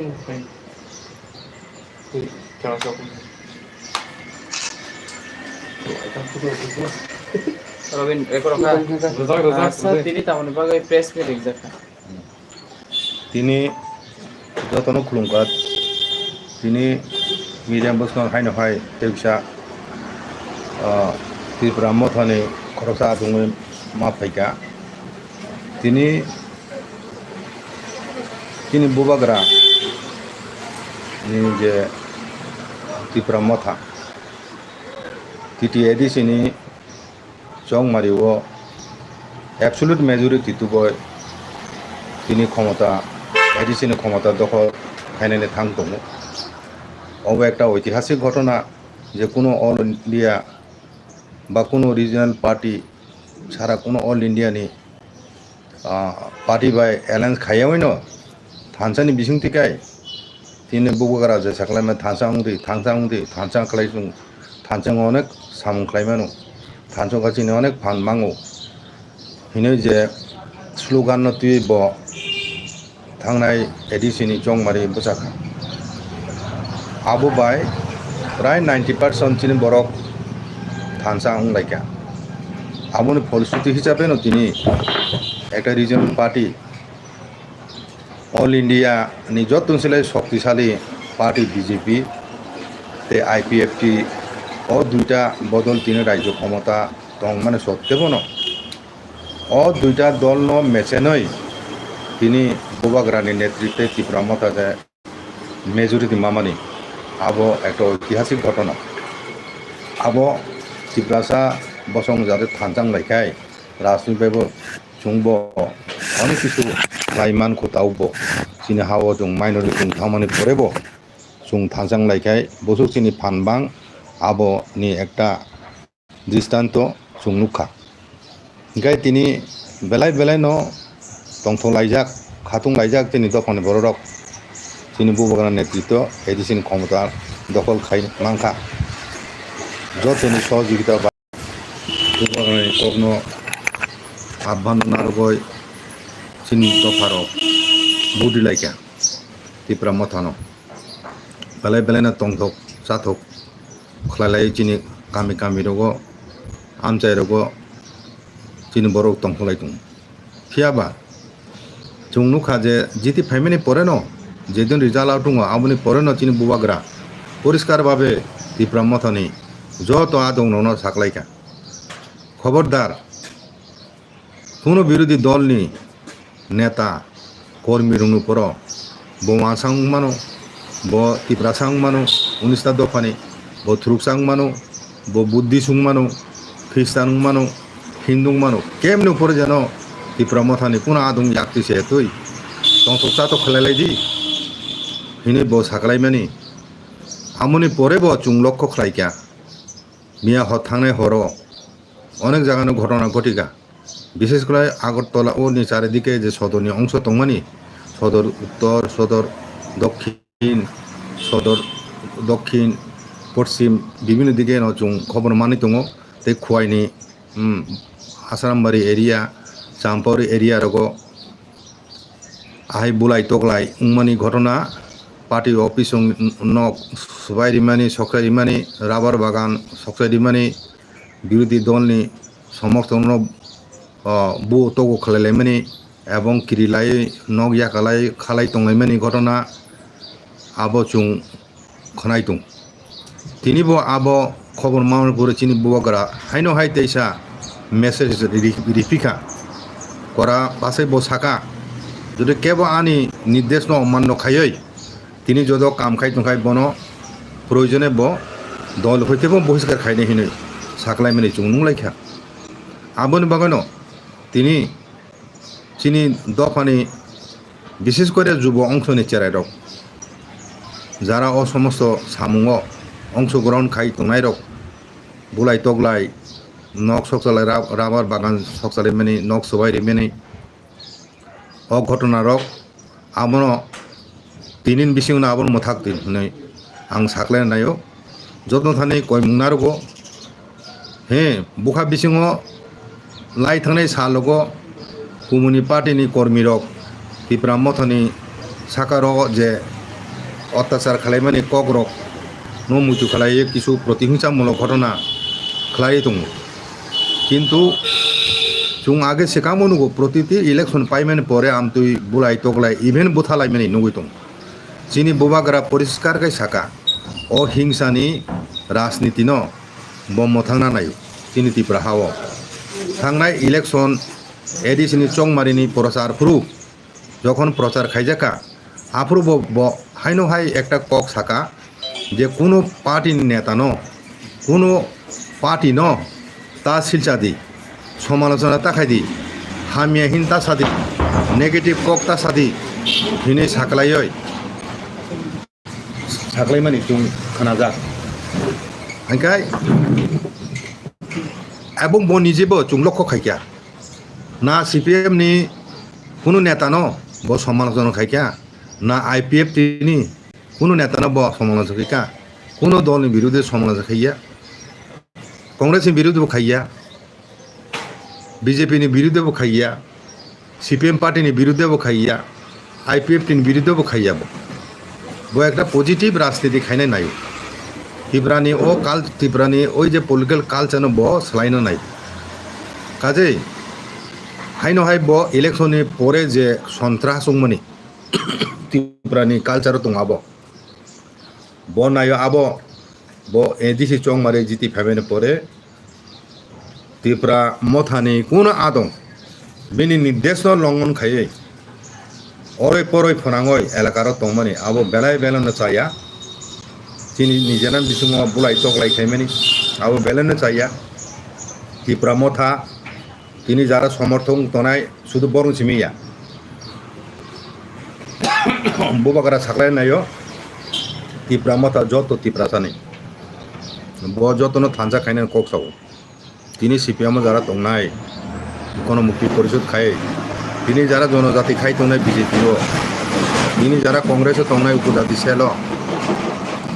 Okay. Chào chào Robin rekor ka sa tini tamani bagai press me exact তিনি যতন খুলুমকাত তিনি medium বসন হাইনো high তেউসা Tripura মথানে খরচা দङ मा फाइका তিনি তিনি বুবাগ্रा ni je ত্রিপুরা মথা টিটি এডিসিনি জং মারিও অ্যাবসলিউট মেজরিটি তুবয় তিনি ক্ষমতা এডিসিনি ক্ষমতা দখল খাইনানে থাং দङ অব একটা ঐতিহাসিক ঘটনা যে কোনো অল ইন্ডিয়া বা কোনো রিজনাল পার্টি সারা কোনো অল ইন্ডিয়ানি পার্টি বাই এলায়েন্স খাইয়াवैन थानसानि बिसुंथिखाय তিনি बुबाग्रा जे साख्लायमा थानसां खालायजों थानसां अनेक सामुं खालायमानो थानसगासिनो अनेक फान मांगो हिनो जे स्लोगान तुय ब थांनाय एडिसिनि जंमारि बसाखा आबो बाय प्राय 90% चिनि बरक थानसा उंलायका आबोनि फलश्रुति हिसाबेनो तिनि একটা রিজনাল পার্টি অল ইন্ডিয়া नि যতনসিলে শক্তিশালী পার্টি বিজেপি তে আইপিএফটি ও দুইটা বদল তিনি রাজ্য ক্ষমতা দং মানে সত্ত্বেও ও দুইটা দল ন মেচেনই তিনি বুবাগ্রানি নেতৃত্বে ত্রিপুরা মতা যে মেজরিটি মামানি আবো একটা ঐতিহাসিক ঘটনা আবো ত্রিপুরাসা বসং যাতে থানচাং লাইখাই রাজনীতিবাবু চুংব অনেক কিছু লাইমান খোতাউব চিনি হাও जों মাইনরিটি जों থামানি পড়েব जों থানচাং লাইখাই বসু চিনি ফানবাং আবো নি একটা দৃষ্টান্ত जों नुखा ओंखाय তিনি বেলায় বেলায় ন দংথ লাইজাক খাতুং লাইজাক তিনি দফানি বড়রক চিনি বুবাগ্রা নেতৃত্ব এডিসিনি ক্ষমতা দখল খাই মাংখা যতনি সহযোগিতা বা বুবাগ্রানি কগ্ন আহ্বান নারগয় চিনি দফারক বুদি লাইকা ত্রিপুরা মথানো বেলায় বেলায় না তংথক চাথক খলাইলাই চিনি কামি কামি রগ আমচাই রগ চিনি বড় তংথলাই দं ফিয়াবা जों नुखा जे जिति फाइमानि परे न जेदिन रिजाल्ट दङ आबोनि परे न चिनि बुबाग्रा परिष्कार भाबे त्रिपुरा मथानि যত আদং ন সাকলাইকা খবরদার কোনো বিরোধী দলনি নেতা কর্মী রং পর বোমা সাং মানো ব ত্রিপুরা সাং মানো 19টা দফানি ব থ্রুক সাং মানো ব বুদ্ধি সুং মানো খ্রিস্টান মানো হিন্দু মানো কেমনি পরে যেন ত্রিপুরা মথানি কোনো আদং ইয়াকতিছে তুই তংথকচা তো খেলাইলাই দি হিনে ব সাকলাইমানি আমনি পরে ব চুং লক্ষ্য খাইকা মিয়া থাংনাय হর অনেক জায়গানো ঘটনা ঘটিকা বিশেষ করে আগরতলা ও নি চারিদিকে যে সদরনি অংশ দংমানি সদর উত্তর সদর দক্ষিণ পশ্চিম বিভিন্ন দিকে ন जों খবর মানি দङ তে খুয়াইনি আসারামবাড়ি এরিয়া চাম্পাউরি এরিয়া রগ আহাই বুলাই তগলাই উংমানি ঘটনা পার্টি অফিস নক সবাইরিমানি সকরাইরিমানি রাবার বাগান সকরাইরিমানি বিরোধী দলনি সমর্থন বু তগো খালাইলাইমানি এবং কিরিলাই নক ইয়াকালাই খালাই তংলাইমানি ঘটনা আবো जों খনাই দं তিনি ব আবো খবর মাউন করে চিনি বুবাগ্রা হাইনো হাই তেইসা মেসেজ রিফিকা করা পাশে ব সাকা যদি কেব আনি নির্দেশ ন অমান্য খাইই তিনি যদ কাম খাই তংখাই বন প্রয়োজনে ব দল হইতেব বহিষ্কার খাইনে হিনে সাকলাইমানি जों नुलाइखा আবনি বাগান তিনি চিনি দফানি বিশেষ করে যুব অংশনি চেরাইরক যারা ও সমস্ত সামুঙ অংশগ্রহণ খাই তংনাই রক বুলাই তগলাই নক সকলাই রাবার বাগান সকলাই মানে নক সবাই রেমেনি অ ঘটনা রক আমন তিনিন বিসিং আবন মথাক দিন হनै आं साख्लायना नायो যত্ন थानाय कय मुंनारगो हे बुखा बिसिङ लाई थांनाय सालगो कुमुनि पार्टीनि कर्मी रक ত্রিপুরা মথাनि साकार जे অত্যাচার খালাইমানি কক রক ন মুচু খালাইয়ে কিছু প্রতিহিংসামূলক ঘটনা খালাই দङ কিন্তু जों आगे सेकामो नुगो प्रतिति इलेक्शन पाइमानि परे आमतुई बुलाइ तगलाइ इभेन बुथालाइमानि नुगै दं जिनि बुबाग्रा परिष्कार कै साका अ हिंसानि राजनीति न बम थांना नायो जिनि तिप्रा हाव थांनाय इलेक्शन एडिसनि चंमारिनि प्रचार फुरु যখন প্রচার খাইজাকা আফরু হাইনো হাই একটা কক সাকা যে কোনো পার্টির নেতা ন কোনো পার্টি ন তা শিলচা দি সমালোচনা তাকাই দি হামিয়া হিনতা সাদি নেগেটিভ ককতা সাদি হিনে সাকলাই মানি তুম খানাজা হাইকাই এবং ব নিজেবো চুং লক্ষ্য খাইকা না সিপিএম নি কোনো নেতা ন ব সমালোচনা খাইকা না আইপিএফ নি কোনো নেতা ন ব সমালোচনা খাইকা কোনো দলের বিরুদ্ধে সমালোচনা খাইয়া কংগ্রেসের বিরুদ্ধে খাইয়া বিজেপি বিরুদ্ধে খাইয়া সিপিএম পার্টির বিরুদ্ধে খাইয়া আইপিএফ বিরুদ্ধে খাইয়া ব একটা পজিটিভ রাজনীতি খাইনাই নাই ত্রিপুরানি ও ত্রিপুরানি ওই যে পলিটিক্যাল কালচার ব সালাইনা নাই কাজেই হাইনো হাই ब इलेक्शननि परे जे सन्त्रास दंमोन त्रिपुरानि कालचार दं आब ब नायो आब ब एडिसि चंमारि जिति फाइमानि परे त्रिपुरा मथानि कोनो आदं बिनि निर्देश लंघन खायै अरै परै फनाङै एलाकार दंमानि आब बेलाय बेलानो चाया जिनि निजेना बिसुङाव बुलाय तगलाय खायमानि आब बेलानो चाया त्रिपुरा मथा তিনি যারা সমর্থন তনায় শুধু বরং সিমিয়া বুবাকারা সাকলাই নাইও ত্রিপুরা মাথা যত ত্রিপুরা সানি ব যতন থানজা খাইনে কক সাও তিনি সিপিএম যারা দংনাই গণমুক্তি পরিষদ খায় তিনি যারা জনজাতি খাই তংনাই বিজেপিও তিনি যারা কংগ্রেসে তংনাই উপজাতি সেল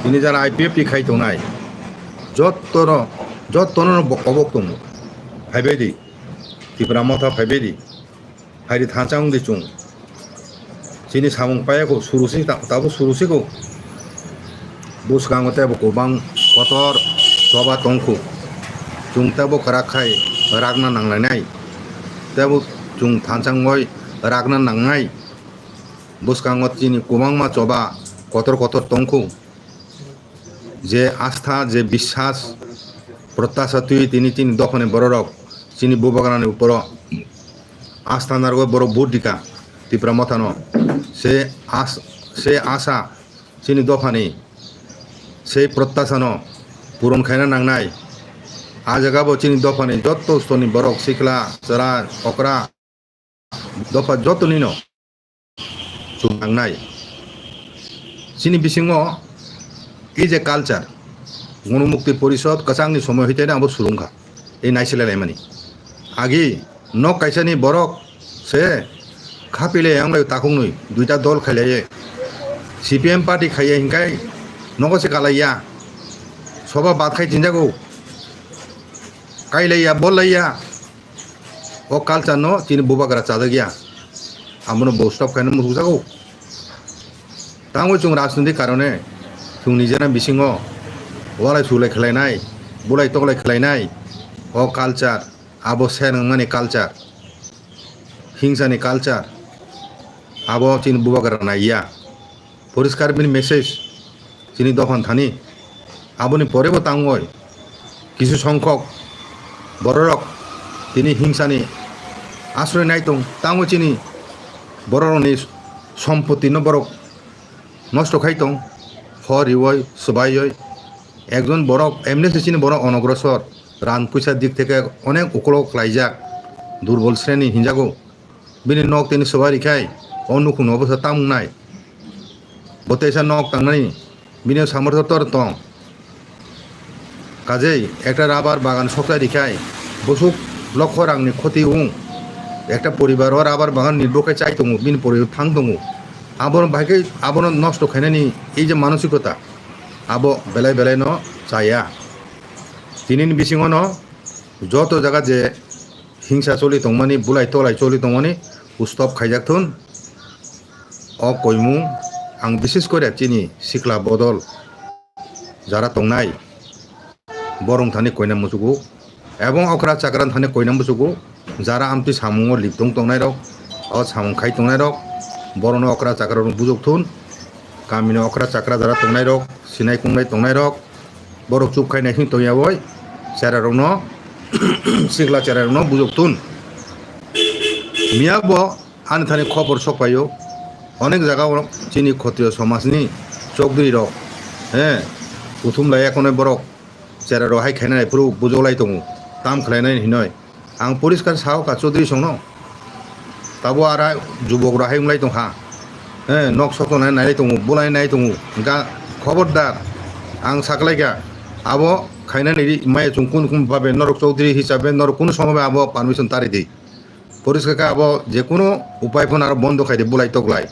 তিনি যারা আইপিএফ খাই তংনাই যতন অবক দङ ভাইবাইদি त्रिपुरा मथा फाइबेरि हारि थांचां दि चुं जिनि सामुं पायाखौ सुरुसि ताबो सुरुसिखौ बुसगांगो ताबो गोबां कतर सभा तंखौ जुं ताबो खराखाय रागना नांलायनाय ताबो जुं थांचांगय रागना नांनाय बुसगांगो जिनि गोबां मा सभा कतर तंखौ जे आस्था जे विश्वास प्रत्याशा तुई তিনি দখনে বড় রক চিনি বুবাগানের উপর আস্থা নারগ বড় ভোট দিকা ত্রিপুরা মথানো সে আশা চিনি দফানি সেই প্রত্যাশানো পূরণ খাইনা নাংনাই আ জায়গাবো চিনি দফানি যত স্তনি বরক সিখলা চরা অকরা দফা যত নিন নাংনাই চিনি বিসিङ এই যে কালচার গণমুক্তি পরিষদ কাচাংনি সময় হইতে আবার সুরুংখা এই নাইছিলাইলাই মানি आगे न कैसानि बरक से खापिले आंलाय ताकुंगै दुइटा दल खाइलाये सिपिएम पार्टी खाइए हिंकाय नगसे कालाया सभा बात खाइ तिनजागौ काइलाया बोललाया ओ कालचार न तिनि बुबाग्रा चादा गया आमनो बस्टप खाइनो मुजागौ तांगो जों राजनीतिक कारणे जों निजेना बिसिङ वालाय सुलाय खालायनाय बुलाय तगलाय खालायनाय ओ कालचार आबो सेरंमानि कालचार हिंसानि कालचार आबो चिन बुबाग्रा नाइया परिष्कार बिनि मेसेज चिनि दखन थानि आबोनि परेबो तांगय किछु संख्यक बररक तिनि हिंसानि आश्रय नाय दं तांगो चिनि बररनि सम्पत्ति न बरक नष्ट खाइ दं हरिवय सबायय एकजन बरक एमनेसि चिनि बरक अनग्रसर रान पैसार दिक থেকে অনেক উকলক লাইজাক দুর্বল শ্রেণী হিंजागौ बिनि नक तिनि सबारिखाय अनुकुन अबस्था तामुंनाय बतेसा नक तांनाय बिनि सामर्थ्यतर दं काजेই একটা রাবার বাগান সপ্তাহ দিখায় বসুক লক্ষ রাংনি ক্ষতি উং একটা পরিবারও রাবার বাগান নির্ভরখায় চাই দङ बिनि পরিবার थां दङ আবর ভাইকে আবর নষ্ট খাইনানি এই যে মানসিকতা আবো বেলায় বেলায় ন চায়া তিনি বিসিङ न যত জায়গা যে হিংসা চলি দंमानि बुलाय तलाय चलि दंमानि उस्तब खाइजाकथुन अ कयमु आं बिसेस करे चिनि सिख्ला बदल যারা তংনাই বরং থানে কইনা মুসুগু এবং অকরা চাকরান থানে কইনা মুসুগু যারা আমতি সামুং লিপতং তংনাই রক অ সামুং খাই তংনাই রক বরং অকরা চাকরান বুজুক থুন কামিনো অকরা চাকরা যারা তংনাই রক সিনাই কুংনাই তংনাই রক বরক চুপ খাইনাই হিং তংয়া বই চেরারং সিগলা চেরারং বুজুক থুন মিয়াক ব আন থানে খবর সপাইও অনেক জায়গা চিনি ক্ষত্রিয় সমাজনি চৌধুরী রক হ্যাঁ उथुम लाया कोने बरक चेरा रहाय खायनाय पुरु बुजौलाय दङ ताम खालायनाय हिनय आं परिष्कार साव का चौधरी संनो ताबो आरा जुबक राहाय उमलाय दंहा हे नक सतनाय नाय दङ बुलाय नाय दङ गा खबरदार आं साकलायगा आबो खायनाय माय जों कुन कुन भाबे नरक चौधरी हिसाबै नरक कुन समय आबो पारमिशन तारि दे परिष्कार का आबो जे कुनो उपाय फन आरो बन्द खायदे बुलाय तगलाय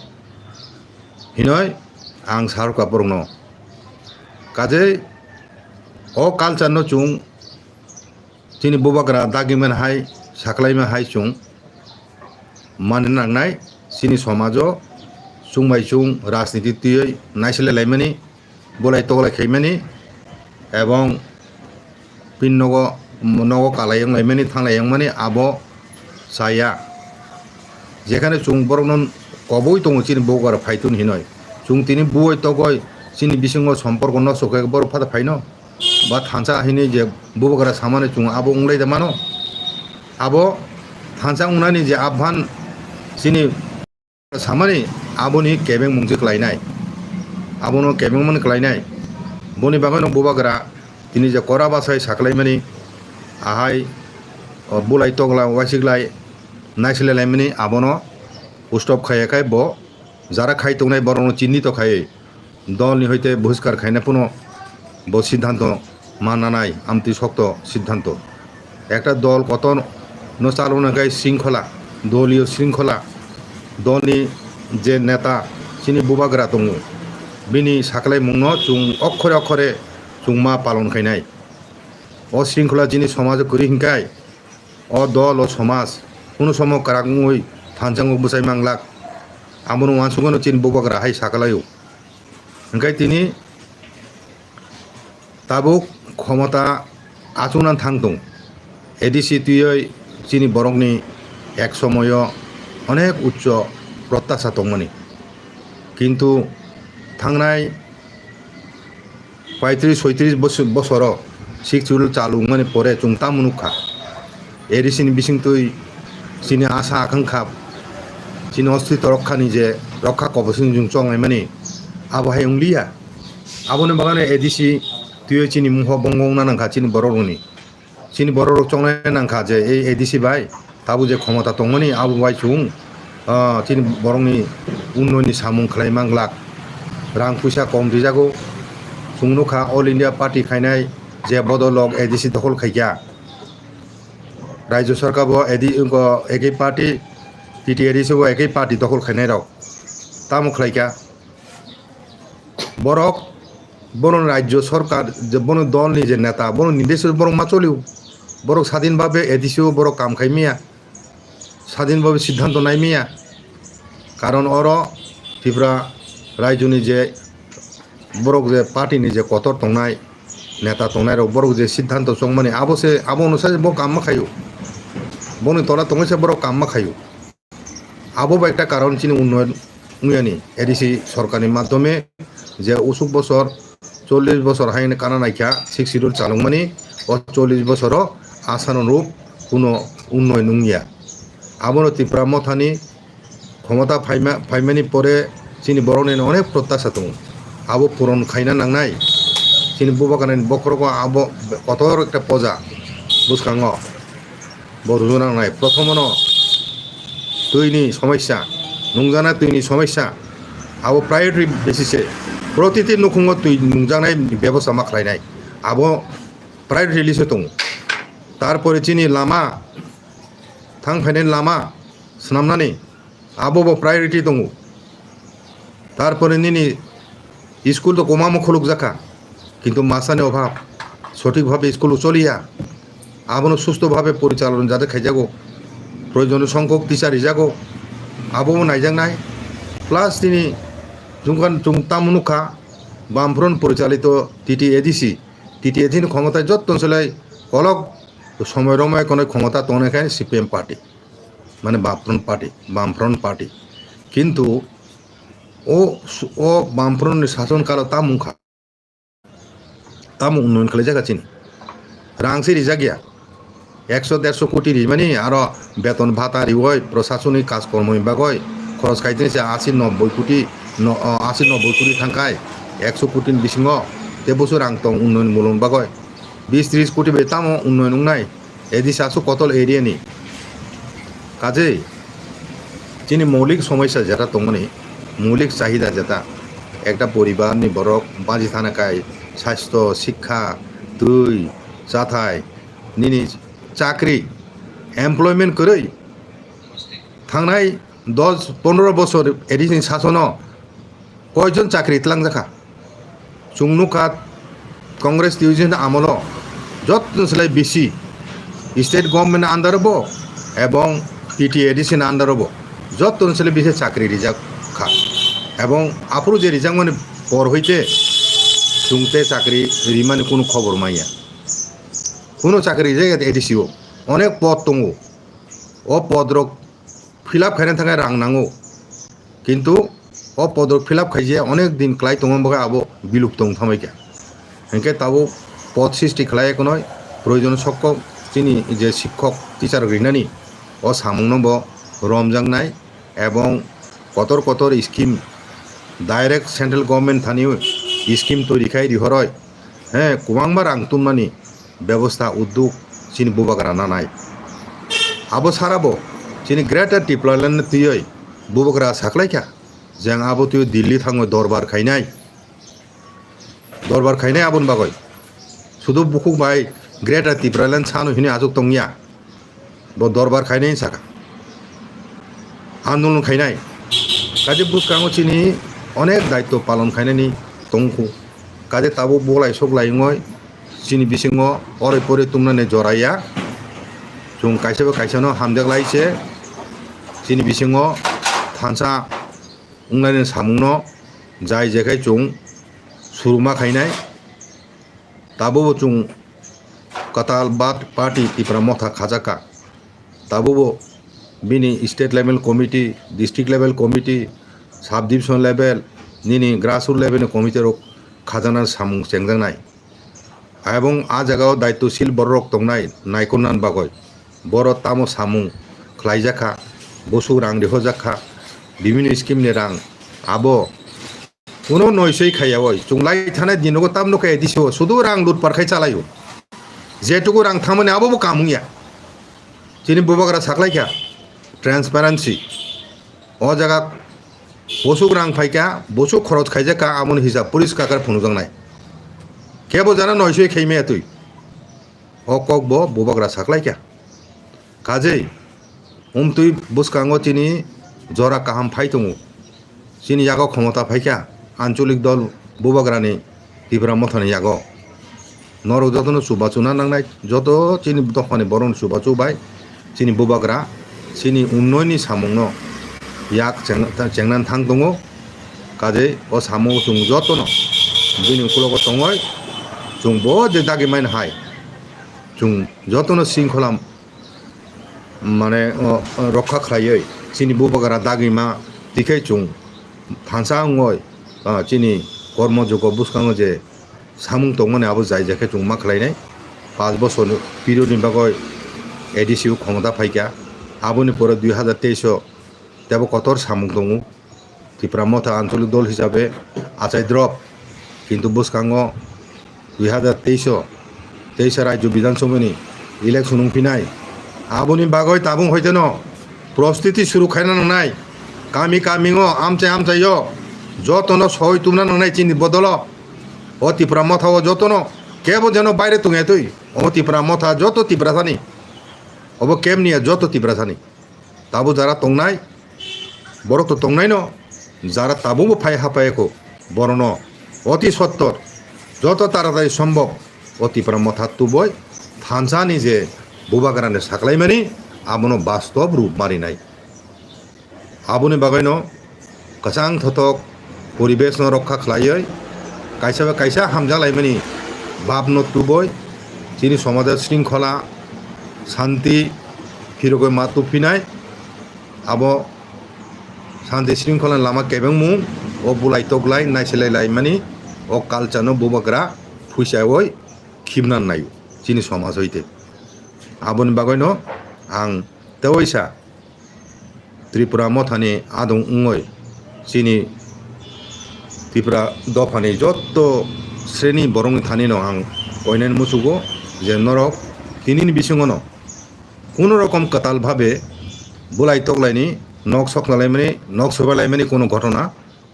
हिनय आं सारका बरनो কাজে ও কালচার চুং চিনি বুবাগ্রা দাগিমেন হাই সাকলাইমে হাই চুং মানে নাংনাই চিনি সমাজ চুংবাই চুং রাজনীতি তুই নাইসলে লাইমানি বলাই তগলাই খাইমানি এবং পিন নগ নগ কালাইং লাইমানি থাংলাইং মানে আব সায়া যেখানে চুং বরং কবই দङ চিনি বগার ফাইতুন হিনয় চুং তিনি বুই তগয় চিনি বিসঙ্গ সম্পর্ক নসকে বড় ফাদা ফাইনো বা থানসা হিনি যে বুবগরা সামানে চুং আবো উংলাই দামানো আবো থানসা উংনানি যে আবহান চিনি সামানে আবনি কেবেং মুংজে ক্লাইনাই আবনো কেবেং মান ক্লাইনাই বনি বাগানো বুবগরা তিনি যে করা বাসায় সাকলাইমানি আহাই বুলাই তগলা ওয়াইসিগলাই নাইসলে লাইমানি আবনো উষ্টব খায়াকাই ব যারা খাই তংনাই বরং চিহ্নিত খায় দলনি হইতে বহিষ্কার খাইনা পুনো ব সিদ্ধান্ত মানানাই আমতি শক্ত সিদ্ধান্ত একটা দল কত নচালনাগাই শৃঙ্খলা দলীয় শৃঙ্খলা দলনি যে নেতা চিনি বুবাগ্রা দङ বিনি সাকলাই মুংন চুং অক্ষরে অক্ষরে চুং মা পালন খাইনাই অশৃঙ্খলা যিনি সমাজ করি হিংকাই অ দল ও সমাজ কোনো সময় কারাগুই থানচাঙ্গ বুসাই মাংলাক আমন ওয়ানসুগন চিনি বুবাগ্রা হাই সাকলাইও ओंखाय তিনি তাবুক ক্ষমতা আচুনান থাংদং এডিসি তুই চিনি বরংনি এক সময় অনেক উচ্চ প্রত্যাশা দंमोन কিন্তু থাংনাय 35-36 বছর শিক্ষুল চালু মানে পরে চুংতা মুনুখা এডিসিনি বিসিং তুই চিনি আশা আকাঙ্ক্ষা চিনি অস্তিত্ব রক্ষানি যে রক্ষা কবচিং জুং চংনাय মানে আবহাই উংলিয়া আবনে বাগানে এডিসি তুই চিনি মুহ বঙ্গং নানাঙ্কা চিনি বড়রনি চিনি বড়রক চংনাय নাঙ্কা যে এই এডিসি বাই তাবু যে ক্ষমতা দंमोन আবু বাই চুং চিনি বরংনি উন্নয়নি সামুং খালাইমাंगलाक রাং পয়সা কম দিজাগো চুংনুখা অল ইন্ডিয়া পার্টি খাইनाय যে বদলক এডিসি দখল খাইয়া রাজ্য সরকার এডি একই পার্টি পিটিএডিসি একই পার্টি দখল খাইनाय রাও তামু খাইকা বরক বরং রাজ্য সরকার যে বন দলনি যে নেতা বরং নির্দেশ বরং মা চলিও বরক স্বাধীনভাবে এডিসিও বরক কাম খাইমিয়া স্বাধীনভাবে সিদ্ধান্ত নাইমিয়া কারণ অর ত্রিপুরা রাজ্যনি যে বরক যে পার্টিনি যে কতর দंनाय নেতা দंनाय বরক যে সিদ্ধান্ত চংমানি আবসে আব অনুসারে বরক কাম খাইও বনি তলা দंसে বরক কাম খাইও আবো একটা কারণ চিনি উন্নয়ন উয়ানি এডিসি সরকারের মাধ্যমে যে অসুখ বছর 40 বছর হাইনে কানা নাইকা 6 শিডিউল চালুমানি ও 40 বছর আশানুরূপ কোনো উন্নয়ন নুঙ্গিয়া আবনো ত্রিপুরা মথানি ক্ষমতা ফাইমানি পরে চিনি বরণের অনেক প্রত্যাশা দङ আবো পূরণ খাইনা নাংনাই চিনি বুবাগানের বক্রক আবো কত একটা পজা বুঝকাঙ বরজু নাংনাই প্রথমন তুইনি সমস্যা নুংজানা তুইনি সমস্যা আবো প্রায়োরিটি বেসিসে প্রতিটি নুখুঙ্গ তুই নুংজানাই ব্যবস্থা मा खालायनाय আবো প্রায়োরিটি লিস্টে দङ তারপরে চিনি লামা থাং ফাইনাল লামা স্নামনানি আবো প্রায়োরিটি দङ তারপরে নিনি স্কুল তো কমামো খুলুক জাকা কিন্তু মাসানি অভাব সঠিকভাবে স্কুল চলিয়া আবনো সুস্থভাবে পরিচালনা যাতে খাইজাগো প্রয়োজনীয় সংখ্যক টিচার ইজাগো আবো নাইজাংনাय প্লাস তিনি জুঙ্কান জুং তামুনুখা বামফ্রন্ট পরিচালিত টিটিএডিসি ক্ষমতায় যত অঞ্চলে অলগ সময় রময় কোনো ক্ষমতা তনেখায় সিপিএম পার্টি মানে বামফ্রন্ট পার্টি কিন্তু ও বামফ্রন্ট শাসনকাল তাম উন্নয়ন খালি জায়গা চিনি রাংসি রিজা গিয়া 100-150 কোটি মানে আর বেতন ভাতা রিওয় প্রশাসনিক কাজকর্ম বাগয় খরচ খাইতে 80-90 কোটি থাকায় 100 কোটি বিসিङ তে বছর রাং তং উন্নয়ন মূলন বাগয় 20-30 কোটি বেতাম উন্নয়ন নাই এদি সাসু কতল এরিয়ানি কাজে চিনি মৌলিক সমস্যা যেটা তংমানি মৌলিক চাহিদা যেটা একটা পরিবারনি বরক বাঁচি থাকায় স্বাস্থ্য শিক্ষা দুই যাথাই নিনি চাকরি এমপ্লয়মেন্ট করে থাंनाय 10-15 বছর এডিসি শাসন কয়জন চাকরি ইতলাং জাখা চুংনুকা কংগ্রেস টিউজন আমল যতনসলাই বেশি স্টেট গভর্নমেন্ট আন্ডার হব এবং টিটিএডিসি আন্ডার হব যতনসলাই বেশি চাকরি রিজার্ভ খা এবং আপরু যে রিজার্ভ মানে পর হইতে চুংতে চাকরি রিমানে কোনো খবর মাইয়া কোনো চাকরি রিজার্ভ এডিসিও অনেক পদ দङ ও পদরক ফিল আপ খাইनो थाखाय रां नांगौ কিন্তু ও পদরক ফিল আপ খাইजे অনেক দিন ক্লাই তংবাगा আবো বিলুপ্ত থামাইকা এনকে তাবো পদ সৃষ্টি খালায় কোনো প্রয়োজন শিক্ষক চিনি যে শিক্ষক টিচার গিনানি ও সামুনব রমজাংনাই এবং কতর স্কিম ডাইরেক্ট সেন্ট্রাল গভর্নমেন্ট থানিও স্কিম তৈরি খাই রিহরয় হ্যাঁ কুমাংবা রাং তুনমানি ব্যবস্থা উদ্যোগ চিনি বুবাগারা নানাই আবো সারাবো চিনি গ্রেটার ডিপ্লয়মেন্ট তুই বুবাগারা সাকলাইকা जों आबो तुय दिल्ली थाङो दरबार खायनाय आबन बागय शुधु बुकुक बाय ग्रेटार डिप्लयमेंट सानो हिने आजुक तंगिया बो दरबार खायनाय साका आन्दोलन खायनाय काजे बुसकाङो चिनि अनेक दायित्व पालन खायनायनि तंखु काजे ताबो बलाय सकलायङय चिनि बिसिङो अरे परे तुमनाने जराया जों कायसेनो हामदेगलायसे चिनि बिसिङो थानसा उंनायनि सामुंनो जाय जेखाय जों सुरुमा खायनाय ताबो जों कताल बात पार्टी तिप्रा मथा खाजाका ताबो बिनि state level committee district level committee subdivision level निनि ग्रासरूट लेवल कमिटी रक खाजाना सामुं सेंजांनाय এবং आ জায়গাও দায়িত্বশীল বড়রক তংনাই নাইকনান বাগয় বড় তামো সামুং খ্লাইজাখা বসু রাং দেহজাখা বিভিন্ন স্কিমनि रां आबो उनाव नयसै खायावय जुंलाय थानाय दिनगो तामनो खाय दिसो सुदु रां लुटपार खाय चालायो जेटुको रां थामने आबो कामुंया जिनि बुबागरा साखलायखा ट्रान्सपेरेन्सि ओ जागा बसुक रां फायका बसु खरच खायजाका आमन हिसाब पुलिस काकार फुनुजांनाय केबो जाना नयसै खायमे तुय ओ ककबो बुबागरा साखलायखा काजै तुय बुसकांगो चिनि जरा काहाम फाइतङ चिनि यागो क्षमता फाइका आंचलिक दल बुबाग्रानि तिब्रा मथानि यागो नर जतनो सुबाचुना नांनाय जत चिनि दखानि बरन सुबाचुबाय चिनि बुबाग्रा चिनि उन्नयननि सामुंनो याक जेंनान थां दङ काजे ओ सामु जों जतनो बिनि कुलग दङय जों बदे दागि माइन हाय जों जतनो शृंखला माने रक्षा खालायै चिनि बुबागारा दागिमा दिखाय जों थांसा अंगय चिनि कर्मजोग बुसकाङो जे सामुं तंमाने आबो जाय जेखाय जों मा खालायनाय 5 बছर पिरियडनि बागय एडिसिउ क्षमता फायका आबोनि परे 2023 तेबो कतर सामुं दङ तिप्रा मथा आंचलिक दल हिसाबै आचायद्रब किन्तु बुसकाङो 2023 राज्य विधानसभानि इलेक्शन उंफिनाय आबोनि बागय ताबुं हयतेनो प्रस्थिति शुरू खायना नांनाय कामी कामिङो आमचायो जतनो सय तुमना नांनाय चिनि बदल ओ तिप्रा मथा जतनो केबो जेनो बायरे तुङे तुय ओ तिप्रा मथा जत तिप्रा थानि अब केमनिया जत तिप्रा थानि ताबो जारा तंनाय बरक तो तंनाय न जारा ताबो फाय हापायको बरन अति सत्तर जत तारातारि सम्भव ओ तिप्रा मथा तुबय थानसानि जे बुबागाराने साखलायमानि आबोनो वास्तव रूप मारिनाय आबोनि बागैनो कसां थथक পরিবেশ রক্ষা খালাयै কাইসা হামজাलायमानि बाब न तुबय যিনি সমাজের শৃঙ্খলা শান্তি ফিরগৈ মা তুফিনাय আবো শান্তি শৃঙ্খলা লাमा কেবেংমুं ও বুলাই তগলাই নাইসেলাयलायमानि ও কালচাनो बुबाग्रा फैसायै खिबनान नायो যিনি সমাজ হইতে আবন বাগৈনো आं तेवैसा त्रिपुरा मथानि आदं उङै যিনি त्रिपुरा दफानि जत्त श्रेणी बरं थानिनो आं कयनेन मुसुगो जे नरक तिनिनि बिसङनो কোনো রকম কাতালভাবে বুলাই তগলাইনি নখ সকলালাयमानि নখ सोबालायमानि কোনো ঘটনা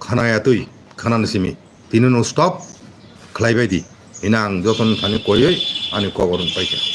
খানায়াতই খানানসিমি তিনি নো স্টপ খালাইবাयदि इना आं जतन थानि कयै आंनि खबर पाइखा